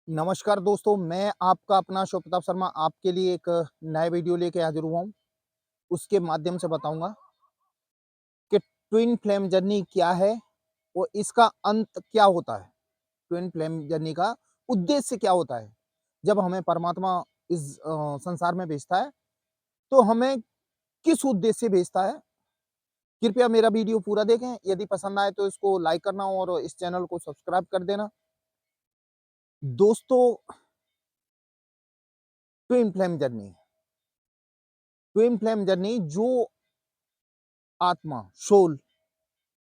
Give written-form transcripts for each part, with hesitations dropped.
नमस्कार दोस्तों, मैं आपका अपना शिव प्रताप शर्मा आपके लिए एक नया वीडियो लेके हाज़िर हुआ हूँ। उसके माध्यम से बताऊँगा कि ट्विन फ्लेम जर्नी क्या है और इसका अंत क्या होता है? ट्विन फ्लेम जर्नी का उद्देश्य क्या होता है? जब हमें परमात्मा इस संसार में भेजता है, तो हमें किस उद्देश्य से भेजता है? कृपया मेरा वीडियो पूरा देखें, यदि पसंद आए तो इसको लाइक करना और इस चैनल को सब्सक्राइब कर देना। दोस्तों, ट्विन फ्लेम जर्नी जो आत्मा, सोल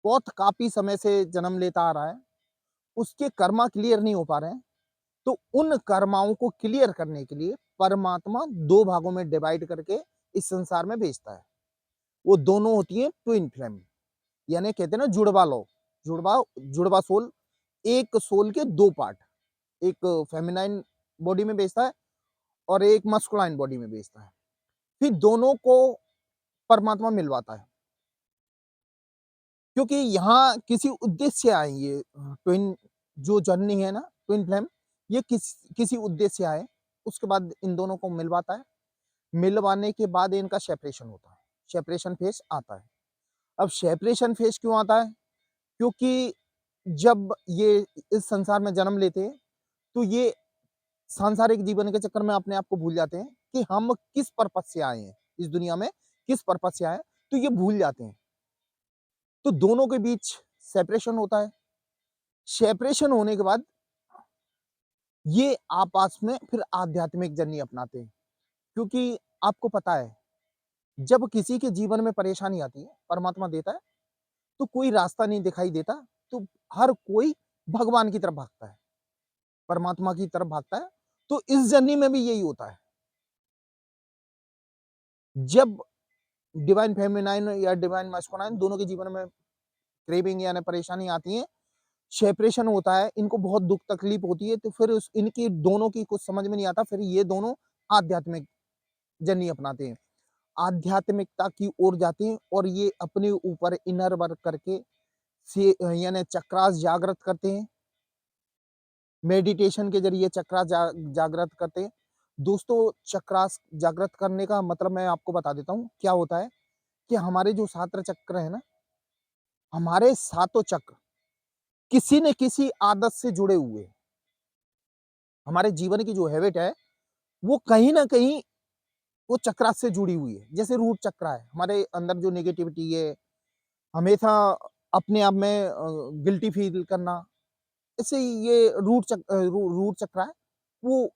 बहुत काफ़ी समय से जन्म लेता आ रहा है, उसके कर्मा क्लियर नहीं हो पा रहे हैं, तो उन कर्माओं को क्लियर करने के लिए परमात्मा 2 भागों में डिवाइड करके इस संसार में भेजता है। वो दोनों होती हैं ट्विन फ्लेम, यानी कहते हैं ना जुड़वा लौ, जुड़वा जुड़वा सोल, एक सोल के 2 पार्ट, एक फेमिनाइन बॉडी में भेजता है और एक मस्कुलाइन बॉडी में भेजता है। फिर दोनों को परमात्मा मिलवाता है, क्योंकि यहाँ किसी उद्देश्य से आए ये ट्विन जो जर्नी है ना, ट्विन फ्लेम, ये किसी उद्देश्य से आए, उसके बाद इन दोनों को मिलवाता है। मिलवाने के बाद इनका सेपरेशन होता है, सेपरेशन फेज़ आता है। अब सेपरेशन फेज़ क्यों आता है? क्योंकि जब ये इस संसार में जन्म लेते हैं, तो ये सांसारिक जीवन के चक्कर में अपने आप को भूल जाते हैं कि हम किस पर्पज़ से आए हैं, इस दुनिया में किस पर्पज़ से आए हैं, तो ये भूल जाते हैं। तो दोनों के बीच सेपरेशन होता है। सेपरेशन होने के बाद ये आपस में फिर आध्यात्मिक जर्नी अपनाते हैं, क्योंकि आपको पता है, जब किसी के जीवन में परेशानी आती है, परमात्मा देता है, तो कोई रास्ता नहीं दिखाई देता, तो हर कोई भगवान की तरफ भागता है, परमात्मा की तरफ भागता है। तो इस जर्नी में भी यही होता है। जब डिवाइन फेमिनाइन या डिवाइन मैस्कुलाइन दोनों के जीवन में क्रेविंग यानी परेशानी आती है, सेपरेशन होता है, इनको बहुत दुःख तकलीफ होती है, तो फिर उस इनकी दोनों की कुछ समझ में नहीं आता, फिर ये दोनों आध्यात्मिक जर्नी अपनाते हैं। आध्यात्मिकता की ओर जाते हैं और ये अपने ऊपर इनर वर्क करके से यानी चक्रास जागृत करते हैं। मेडिटेशन के ज़रिए चक्रास जागृत करते हैं। दोस्तों, चक्रास जागृत करने का मतलब मैं आपको बता देता हूँ, क्या होता है कि हमारे जो 7 चक्र है ना, हमारे सातों चक्र किसी न किसी आदत से जुड़े हुए हैं। हमारे जीवन की जो हैबिट है, वो कहीं न कहीं वो चक्रास से जुड़ी हुई है। जैसे रूट चक्र है, हमारे अंदर जो नेगेटिविटी है, हमेशा अपने आप में गिल्टी फ़ील करना, इससे ये रूट चक्र है, वो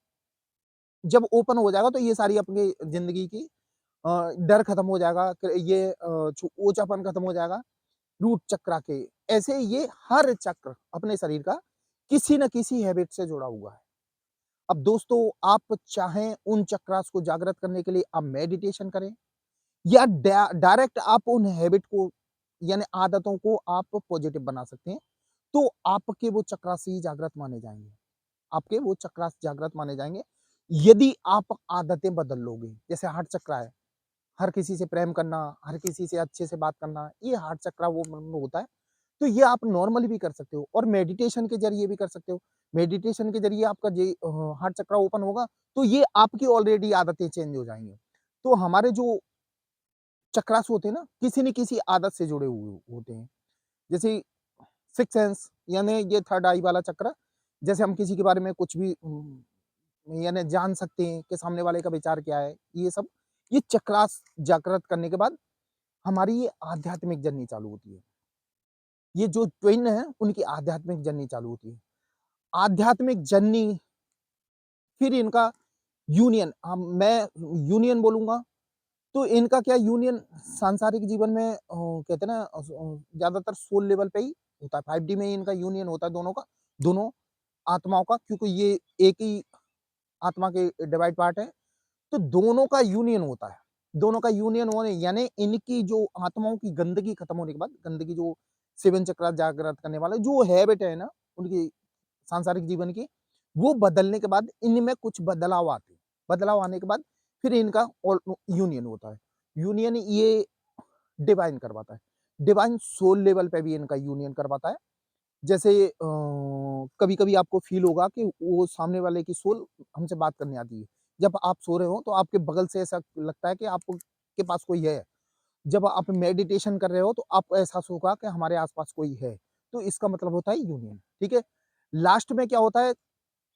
जब ओपन हो जाएगा तो ये सारी अपनी ज़िंदगी की डर खत्म हो जाएगा, ये ओछापन खत्म हो जाएगा, रूट चक्र के। ऐसे ये हर चक्र अपने शरीर का किसी न किसी हैबिट से जुड़ा हुआ है। अब दोस्तों, आप चाहें उन चक्रास को जागृत करने के लिए आप मेडिटेशन करें या डायरेक्ट आप उन हैबिट को यानी आदतों को आप पॉजिटिव बना सकते हैं, तो आपके वो चक्रास ही जागृत माने जाएँगे। आपके वो चक्रास जागृत माने जाएँगे, यदि आप आदतें बदल लोगे। जैसे हार्ट चक्र है, हर किसी से प्रेम करना, हर किसी से अच्छे से बात करना, ये हार्ट चक्र वो मन में होता है। तो ये आप नॉर्मली भी कर सकते हो और मेडिटेशन के ज़रिए भी कर सकते हो। मेडिटेशन के ज़रिए आपका हार्ट चक्र ओपन होगा, तो ये आपकी ऑलरेडी आदतें चेंज हो जाएँगी। तो हमारे जो चक्रास होते हैं ना, किसी न किसी आदत से जुड़े हुए होते हैं। जैसे सिक्स्थ सेंस यानी ये थर्ड आई वाला चक्र, जैसे हम किसी के बारे में कुछ भी यानी जान सकते हैं कि सामने वाले का विचार क्या है, ये सब ये चक्रास जागृत करने के बाद हमारी ये आध्यात्मिक जर्नी चालू होती है। ये जो ट्विन है, उनकी आध्यात्मिक जर्नी चालू होती है। आध्यात्मिक जर्नी फिर इनका यूनियन, मैं यूनियन बोलूँगा, तो इनका क्या यूनियन सांसारिक जीवन में कहते हैं ना ज़्यादातर सोल लेवल पे ही होता है। 5D में ही इनका यूनियन होता है दोनों का, दोनों आत्माओं का, क्योंकि ये एक ही आत्मा के डिवाइड पार्ट है, तो दोनों का यूनियन होता है। दोनों का यूनियन होने यानी इनकी जो आत्माओं की गंदगी खत्म होने के बाद, गंदगी जो 7 चक्र जागृत करने वाला जो हैबिट है ना, उनकी सांसारिक जीवन की, वो बदलने के बाद इनमें कुछ बदलाव आते हैं। बदलाव आने के बाद फिर इनका और यूनियन होता है। यूनियन ये डिवाइन करवाता है। डिवाइन सोल लेवल पे भी इनका यूनियन करवाता है। जैसे कभी-कभी आपको फ़ील होगा कि वो सामने वाले की सोल हमसे बात करने आती है। जब आप सो रहे हो तो आपके बगल से ऐसा लगता है कि आपको के पास कोई है। जब आप मेडिटेशन कर रहे हो तो आपको एहसास होगा कि हमारे आस-पास कोई है। तो इसका मतलब होता है यूनियन, ठीक है? लास्ट में क्या होता है,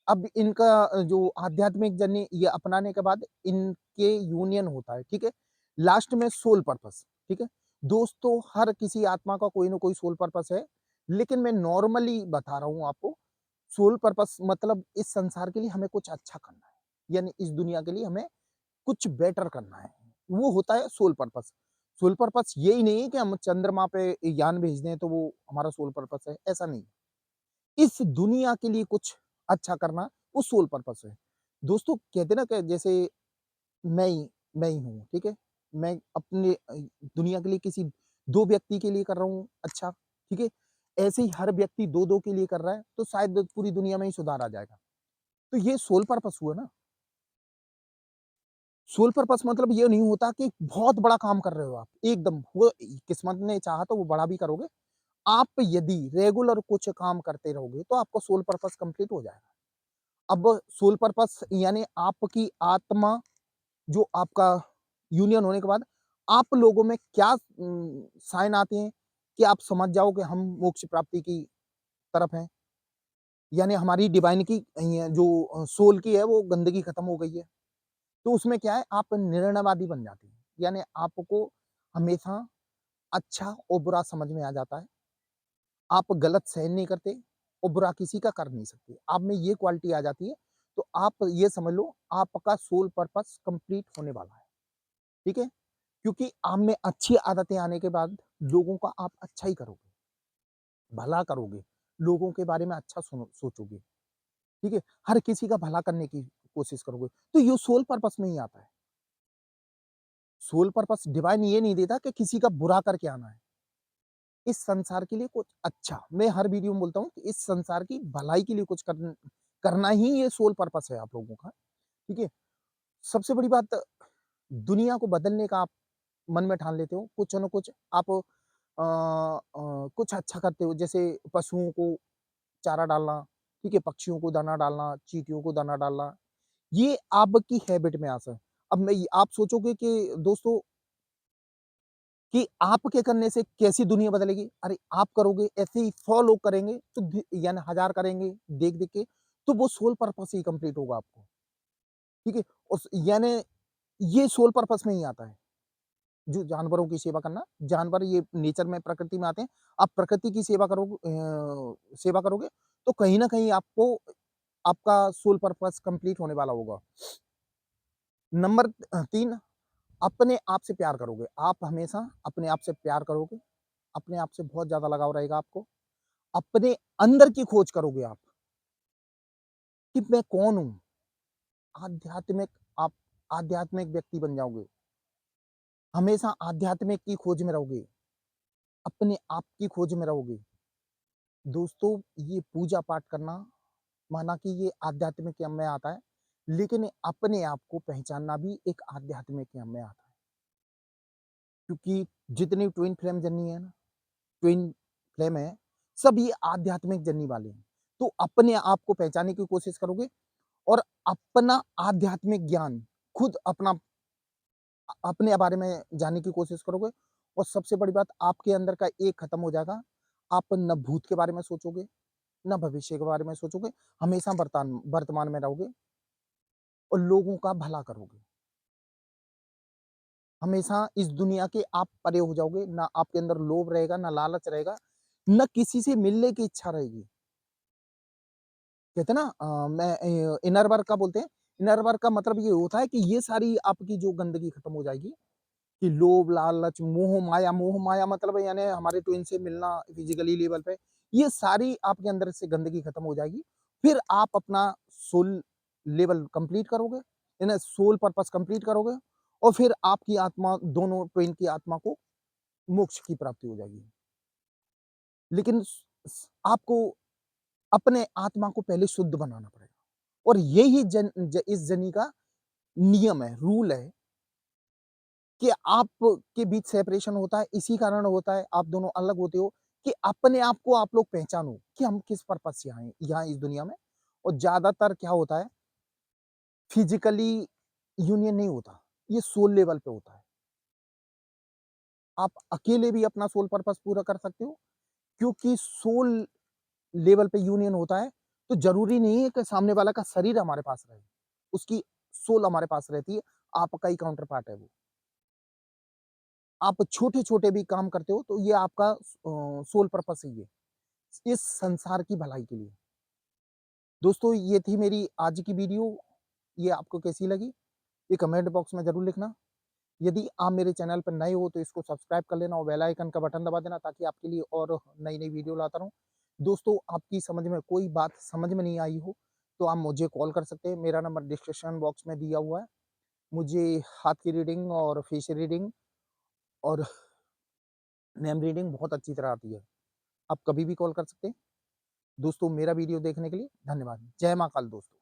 अब इनका जो आध्यात्मिक जर्नी ये अपनाने के बाद इनके यूनियन होता है, ठीक है? लास्ट में सोल पर्पस, ठीक है? दोस्तों, हर किसी आत्मा का कोई न कोई सोल पर्पस है, लेकिन मैं नॉर्मली बता रहा हूँ आपको, सोल पर्पस मतलब इस संसार के लिए हमें कुछ अच्छा करना है, यानी इस दुनिया के लिए हमें कुछ बेटर करना है, वो होता है सोल पर्पस। सोल पर्पस यही नहीं है कि हम चंद्रमा पे यान भेज दें तो वो हमारा सोल पर्पस है, ऐसा नहीं। इस दुनिया के लिए कुछ अच्छा करना, वो सोल पर्पस है। दोस्तों, कहते हैं ना कि जैसे मैं ही मैं ही हूँ, ठीक है? मैं अपने दुनिया के लिए किसी 2 व्यक्ति के लिए कर रहा हूँ अच्छा, ठीक है? ऐसे ही हर व्यक्ति 2-2 के लिए कर रहा है, तो शायद पूरी दुनिया में ही सुधार आ जाएगा। तो ये सोल पर्पस हुआ ना। सोल पर्पस मतलब ये नहीं होता कि बहुत बड़ा काम कर रहे हो आप, एकदम वो किस्मत ने चाहा तो वो बड़ा भी करोगे। आप यदि रेगुलर कुछ काम करते रहोगे, तो आपका सोल पर्पस कंप्लीट हो जाएगा। अब सोल पर्पस यानी आपकी आत्मा जो आपका यूनियन होने के बाद आप लोगों में क्या साइन आते हैं कि आप समझ जाओ कि हम मोक्ष प्राप्ति की तरफ हैं। यानी हमारी डिवाइन की जो सोल की है वो गंदगी खत्म हो गई है। तो उसमें क्या है, आप निर्णयवादी बन जाते हैं। यानी आपको हमेशा अच्छा और बुरा समझ में आ जाता है। आप गलत सहन नहीं करते और बुरा किसी का कर नहीं सकते। आप में ये क्वालिटी आ जाती है, तो आप ये समझ लो आपका सोल पर्पस कंप्लीट होने वाला है, ठीक है? क्योंकि आप में अच्छी आदतें आने के बाद लोगों का आप अच्छा ही करोगे, भला करोगे, लोगों के बारे में अच्छा सोचोगे, ठीक है? हर किसी का भला करने की कोशिश करोगे, तो ये सोल पर्पस में ही आता है। सोल पर्पस डिवाइन ये नहीं देता कि किसी का बुरा करके आना है। इस संसार के लिए कुछ अच्छा, मैं हर वीडियो में बोलता हूँ कि इस संसार की भलाई के लिए कुछ करना ही ये सोल पर्पस है आप लोगों का, ठीक है? सबसे बड़ी बात, दुनिया को बदलने का आप मन में ठान लेते हो, कुछ न कुछ आप कुछ अच्छा करते हो, जैसे पशुओं को चारा डालना, ठीक है? पक्षियों को दाना डालना, चींटियों को दाना डालना, ये आपकी हैबिट में आ स अब मैं आप सोचोगे कि दोस्तों कि आपके करने से कैसी दुनिया बदलेगी? अरे! आप करोगे, ऐसे ही 100 लोग करेंगे, तो यानी 1000 करेंगे देख-देख के, तो वो सोल पर्पस ही कंप्लीट होगा आपको, ठीक है? उस यानी ये सोल पर्पस में ही आता है, जो जानवरों की सेवा करना, जानवर ये नेचर में, प्रकृति में आते हैं। आप प्रकृति की सेवा करोगे, तो कहीं न कहीं आपको आपका सोल पर्पस कंप्लीट होने वाला होगा। नंबर 3, अपने आप से प्यार करोगे। आप हमेशा अपने आप से प्यार करोगे, अपने आप से बहुत ज़्यादा लगाव रहेगा आपको। अपने अंदर की खोज करोगे आप, कि मैं कौन हूँ? आध्यात्मिक आप आध्यात्मिक व्यक्ति बन जाओगे। हमेशा आध्यात्मिक की खोज में रहोगे, अपने आप की खोज में रहोगे। दोस्तों, ये पूजा-पाठ करना, माना कि ये आध्यात्मिक के में आता है, लेकिन अपने आप को पहचानना भी एक आध्यात्मिक के में आता है। क्योंकि जितनी ट्विन फ्लेम जर्नी है ना, ट्विन फ्लेम है, सब ये आध्यात्मिक जर्नी वाले हैं। तो अपने आप को पहचानने की कोशिश करोगे और अपना आध्यात्मिक ज्ञान खुद अपने बारे में जानने की कोशिश करोगे और सबसे बड़ी बात, आपके अंदर का एक खत्म हो जाएगा। आप ना भूत के बारे में सोचोगे, ना भविष्य के बारे में सोचोगे, हमेशा वर्तमान में रहोगे और लोगों का भला करोगे। हमेशा इस दुनिया के आप परे हो जाओगे, ना आपके अंदर लोभ रहेगा, ना लालच रहेगा, ना किसी से मिलने की इच्छा रहेगी। कहते हैं ना, इनर वर्क का बोलते हैं, इनर वर्क का मतलब ये होता है कि ये सारी आपकी जो गंदगी खत्म हो जाएगी, कि लोभ, लालच, मोह माया मतलब है यानी हमारे ट्विन से मिलना फिजिकली लेवल पे, ये सारी आपके अंदर से गंदगी खत्म हो जाएगी। फिर आप अपना सोल लेवल कंप्लीट करोगे, यानी सोल पर्पस कंप्लीट करोगे और फिर आपकी आत्मा, दोनों ट्विन की आत्मा को मोक्ष की प्राप्ति हो जाएगी। लेकिन आपको अपने आत्मा को पहले शुद्ध बनाना पड़ेगा और यही इस जर्नी का नियम है, रूल है कि आपके बीच सेपरेशन होता है, इसी कारण होता है, आप दोनों अलग होते हो कि अपने आप को आप लोग पहचानो कि हम किस पर्पज़ से आए हैं यहाँ इस दुनिया में। और ज़्यादातर क्या होता है, फिज़िकली यूनियन नहीं होता, ये सोल लेवल पे होता है। आप अकेले भी अपना सोल पर्पज़ पूरा कर सकते हो, क्योंकि सोल लेवल पे यूनियन होता है, तो ज़रूरी नहीं है कि सामने वाला का शरीर हमारे पास रहे। उसकी सोल हमारे पास रहती है, आपका ही काउंटर पार्ट है वो। आप छोटे-छोटे भी काम करते हो, तो ये आपका सोल पर्पज़ है ये, इस संसार की भलाई के लिए। दोस्तों, ये थी मेरी आज की वीडियो, ये आपको कैसी लगी? ये कमेंट बॉक्स में ज़रूर लिखना। यदि आप मेरे चैनल पर नए हो तो इसको सब्सक्राइब कर लेना और बेल आइकन का बटन दबा देना, ताकि आपके लिए और नई-नई वीडियो लाता रहूँ। दोस्तों, आपकी समझ में कोई बात समझ में नहीं आई हो, तो आप मुझे कॉल कर सकते हैं। मेरा नंबर डिस्क्रिप्शन बॉक्स में दिया हुआ है। मुझे हाथ की रीडिंग और फेस रीडिंग और नेम रीडिंग बहुत अच्छी तरह आती है। आप कभी भी कॉल कर सकते हैं। दोस्तों, मेरा वीडियो देखने के लिए धन्यवाद। जय महाकाल दोस्तों।